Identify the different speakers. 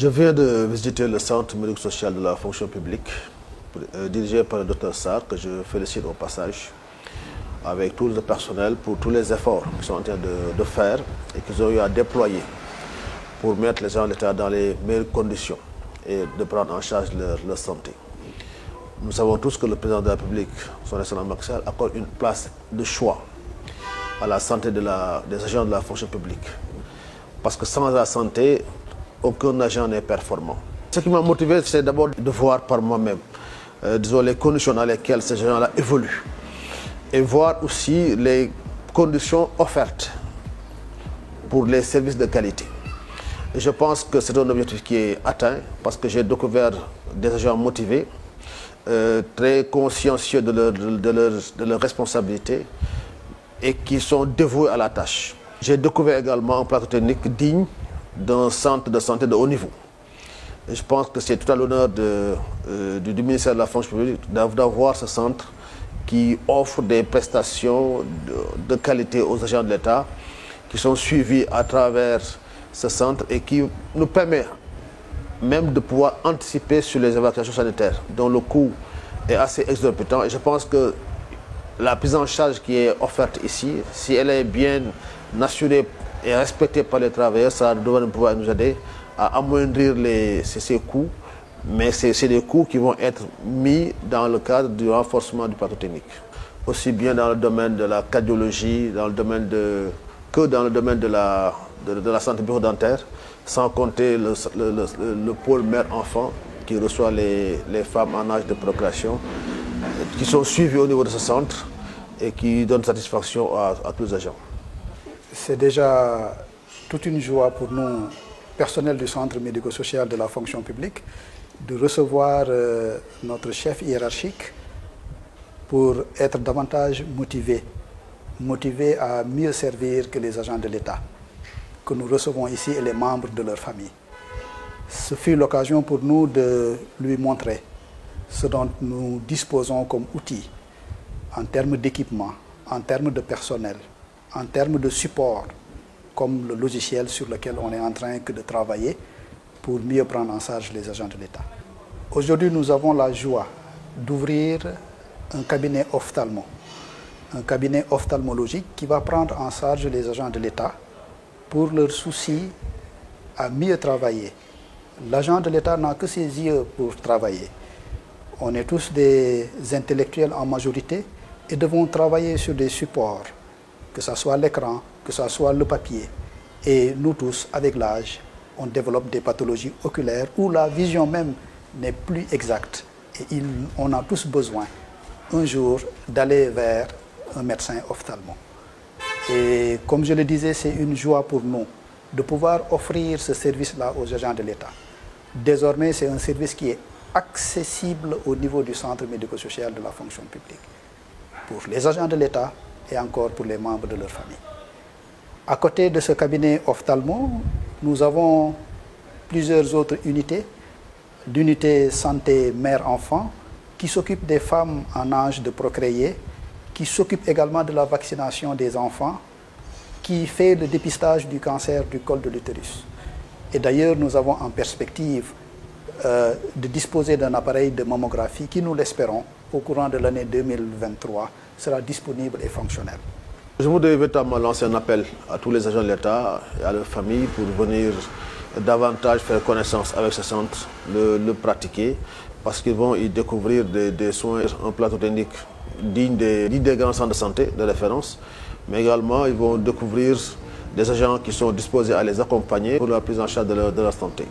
Speaker 1: Je viens de visiter le centre médico-social de la fonction publique, dirigé par le Dr Sarr, que je félicite au passage, avec tout le personnel pour tous les efforts qu'ils sont en train de faire et qu'ils ont eu à déployer pour mettre les gens de l'État dans les meilleures conditions et de prendre en charge leur santé. Nous savons tous que le président de la République, son excellent Macky Sall, accorde une place de choix à la santé des agents de la fonction publique. Parce que sans la santé, aucun agent n'est performant. Ce qui m'a motivé, c'est d'abord de voir par moi-même, disons, les conditions dans lesquelles ces agents-là évoluent. Et voir aussi les conditions offertes pour les services de qualité. Et je pense que c'est un objectif qui est atteint parce que j'ai découvert des agents motivés, très consciencieux de leur responsabilité et qui sont dévoués à la tâche. J'ai découvert également un plateau technique digne d'un centre de santé de haut niveau. Et je pense que c'est tout à l'honneur du ministère de la fonction publique d'avoir ce centre qui offre des prestations de qualité aux agents de l'État, qui sont suivis à travers ce centre et qui nous permet même de pouvoir anticiper sur les évacuations sanitaires, dont le coût est assez exorbitant. Et je pense que la prise en charge qui est offerte ici, si elle est bien assurée et respectée par les travailleurs, ça devrait pouvoir nous aider à amoindrir ces coûts, mais c'est des coûts qui vont être mis dans le cadre du renforcement du plateau technique. Aussi bien dans le domaine de la cardiologie, dans le domaine que dans le domaine de la santé bucco-dentaire, sans compter le pôle mère-enfant qui reçoit les femmes en âge de procréation, qui sont suivies au niveau de ce centre et qui donnent satisfaction à tous les agents.
Speaker 2: C'est déjà toute une joie pour nous, personnel du centre médico-social de la fonction publique, de recevoir notre chef hiérarchique pour être davantage motivé à mieux servir que les agents de l'État que nous recevons ici et les membres de leur famille. Ce fut l'occasion pour nous de lui montrer ce dont nous disposons comme outils en termes d'équipement, en termes de personnel, en termes de support, comme le logiciel sur lequel on est en train de travailler pour mieux prendre en charge les agents de l'État. Aujourd'hui, nous avons la joie d'ouvrir un cabinet ophtalmologique qui va prendre en charge les agents de l'État pour leur souci à mieux travailler. L'agent de l'État n'a que ses yeux pour travailler. On est tous des intellectuels en majorité et devons travailler sur des supports, que ce soit l'écran, que ce soit le papier. Et nous tous, avec l'âge, on développe des pathologies oculaires où la vision même n'est plus exacte. Et on a tous besoin, un jour, d'aller vers un médecin ophtalmo. Et comme je le disais, c'est une joie pour nous de pouvoir offrir ce service-là aux agents de l'État. Désormais, c'est un service qui est accessible au niveau du centre médico-social de la fonction publique, pour les agents de l'État et encore pour les membres de leur famille. À côté de ce cabinet ophtalmo, nous avons plusieurs autres unités. L'unité santé mère-enfant, qui s'occupe des femmes en âge de procréer, qui s'occupe également de la vaccination des enfants, qui fait le dépistage du cancer du col de l'utérus. Et d'ailleurs, nous avons en perspective de disposer d'un appareil de mammographie qui, nous l'espérons, au courant de l'année 2023, sera disponible et fonctionnel.
Speaker 1: Je voudrais véritablement lancer un appel à tous les agents de l'État et à leurs familles pour venir davantage faire connaissance avec ce centre, le pratiquer, parce qu'ils vont y découvrir des soins, un plateau technique digne des grands centres de santé de référence, mais également ils vont découvrir des agents qui sont disposés à les accompagner pour la prise en charge de leur santé.